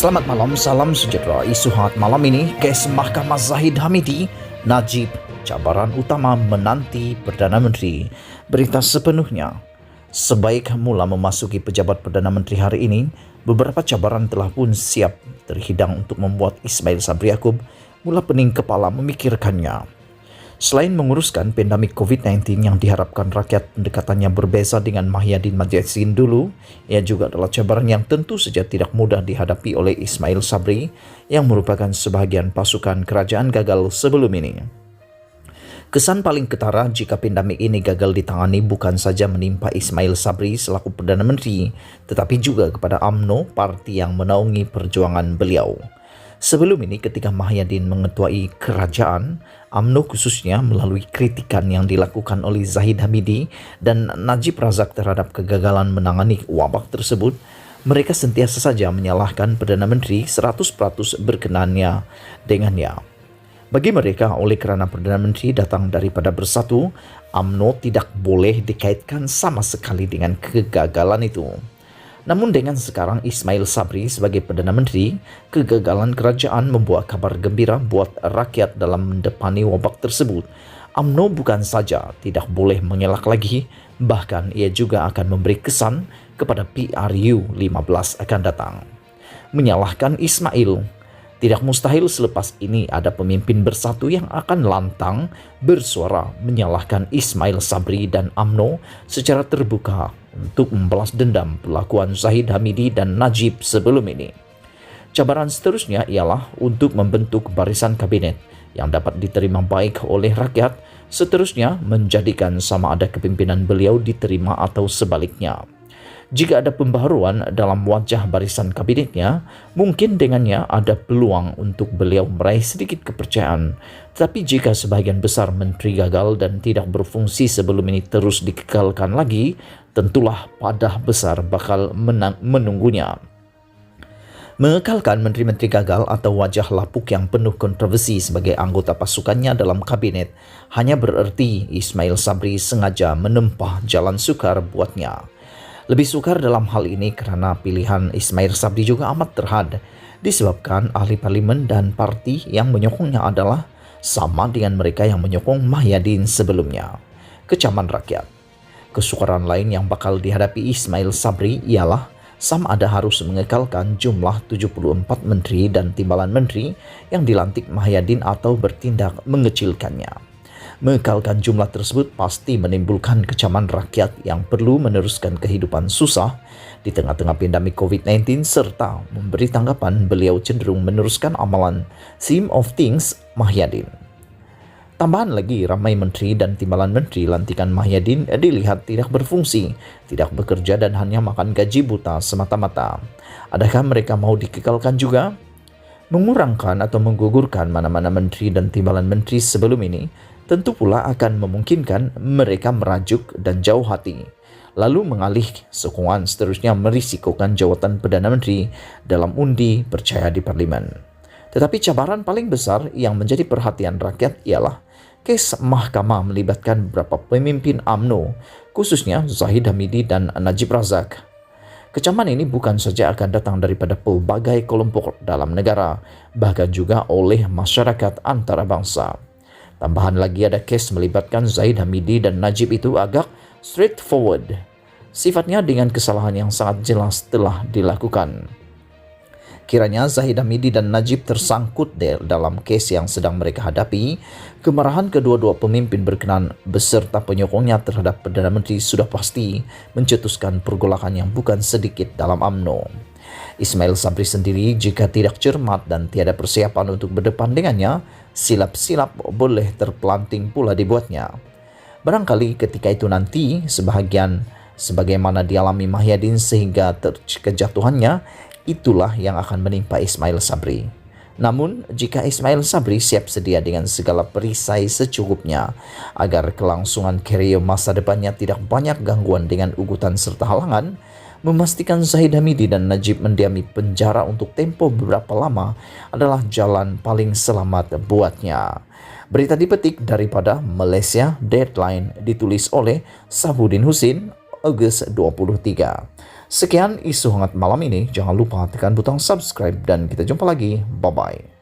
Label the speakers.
Speaker 1: Selamat malam, salam sejahtera. Isu hangat malam ini, kes Mahkamah Zahid Hamidi, Najib, cabaran utama menanti Perdana Menteri. Berita sepenuhnya. Sebaik mula memasuki pejabat Perdana Menteri hari ini, beberapa cabaran telah pun siap terhidang untuk membuat Ismail Sabri Yaakob mula pening kepala memikirkannya. Selain menguruskan pandemik COVID-19 yang diharapkan rakyat pendekatannya berbeza dengan Mahyadin Majidin dulu, ia juga adalah cabaran yang tentu saja tidak mudah dihadapi oleh Ismail Sabri yang merupakan sebahagian pasukan kerajaan gagal sebelum ini. Kesan paling ketara jika pandemik ini gagal ditangani bukan saja menimpa Ismail Sabri selaku Perdana Menteri, tetapi juga kepada UMNO, parti yang menaungi perjuangan beliau. Sebelum ini ketika Mahyadin mengetuai kerajaan, UMNO khususnya melalui kritikan yang dilakukan oleh Zahid Hamidi dan Najib Razak terhadap kegagalan menangani wabak tersebut, mereka sentiasa saja menyalahkan Perdana Menteri 100% berkenannya dengannya. Bagi mereka, oleh kerana Perdana Menteri datang daripada Bersatu, UMNO tidak boleh dikaitkan sama sekali dengan kegagalan itu. Namun dengan sekarang Ismail Sabri sebagai Perdana Menteri, kegagalan kerajaan membawa kabar gembira buat rakyat dalam mendepani wabak tersebut. UMNO bukan saja tidak boleh mengelak lagi, bahkan ia juga akan memberi kesan kepada PRU 15 akan datang. Menyalahkan Ismail. Tidak mustahil selepas ini ada pemimpin Bersatu yang akan lantang bersuara menyalahkan Ismail Sabri dan UMNO secara terbuka untuk membalas dendam perlakuan Zahid Hamidi dan Najib sebelum ini. Cabaran seterusnya ialah untuk membentuk barisan kabinet yang dapat diterima baik oleh rakyat, seterusnya menjadikan sama ada kepimpinan beliau diterima atau sebaliknya. Jika ada pembaharuan dalam wajah barisan kabinetnya, mungkin dengannya ada peluang untuk beliau meraih sedikit kepercayaan. Tetapi jika sebahagian besar menteri gagal dan tidak berfungsi sebelum ini terus dikekalkan lagi, tentulah padah besar bakal menunggunya. Mengekalkan menteri-menteri gagal atau wajah lapuk yang penuh kontroversi sebagai anggota pasukannya dalam kabinet hanya bererti Ismail Sabri sengaja menempah jalan sukar buatnya. Lebih sukar dalam hal ini kerana pilihan Ismail Sabri juga amat terhad, disebabkan ahli parlimen dan parti yang menyokongnya adalah sama dengan mereka yang menyokong Mahyadin sebelumnya. Kecaman rakyat. Kesukaran lain yang bakal dihadapi Ismail Sabri ialah sama ada harus mengekalkan jumlah 74 menteri dan timbalan menteri yang dilantik Mahyadin atau bertindak mengecilkannya. Mengekalkan jumlah tersebut pasti menimbulkan kecaman rakyat yang perlu meneruskan kehidupan susah di tengah-tengah pandemik COVID-19 serta memberi tanggapan beliau cenderung meneruskan amalan Theme of Things Mahyadin. Tambahan lagi, ramai menteri dan timbalan menteri lantikan Mahyadin dilihat tidak berfungsi, tidak bekerja dan hanya makan gaji buta semata-mata. Adakah mereka mau dikekalkan juga? Mengurangkan atau menggugurkan mana-mana menteri dan timbalan menteri sebelum ini tentu pula akan memungkinkan mereka merajuk dan jauh hati, lalu mengalih sokongan seterusnya merisikokan jawatan Perdana Menteri dalam undi percaya di Parlimen. Tetapi cabaran paling besar yang menjadi perhatian rakyat ialah kes mahkamah melibatkan beberapa pemimpin UMNO, khususnya Zahid Hamidi dan Najib Razak. Kecaman ini bukan saja akan datang daripada pelbagai kelompok dalam negara, bahkan juga oleh masyarakat antarabangsa. Tambahan lagi ada kes melibatkan Zahid Hamidi dan Najib itu agak straightforward. Sifatnya dengan kesalahan yang sangat jelas telah dilakukan. Kiranya Zahid Hamidi dan Najib tersangkut dalam kes yang sedang mereka hadapi, kemarahan kedua-dua pemimpin berkenan beserta penyokongnya terhadap Perdana Menteri sudah pasti mencetuskan pergolakan yang bukan sedikit dalam UMNO. Ismail Sabri sendiri jika tidak cermat dan tiada persiapan untuk berdepan dengannya, silap-silap boleh terpelanting pula dibuatnya. Barangkali ketika itu nanti sebagaimana dialami Mahyadin sehingga kejatuhannya, itulah yang akan menimpa Ismail Sabri. Namun, jika Ismail Sabri siap sedia dengan segala perisai secukupnya agar kelangsungan karier masa depannya tidak banyak gangguan dengan ugutan serta halangan, memastikan Zahid Hamidi dan Najib mendiami penjara untuk tempoh beberapa lama adalah jalan paling selamat buatnya. Berita dipetik daripada Malaysia Deadline ditulis oleh Sabuddin Husin, Ogos 23. Sekian isu hangat malam ini. Jangan lupa tekan butang subscribe dan kita jumpa lagi. Bye-bye.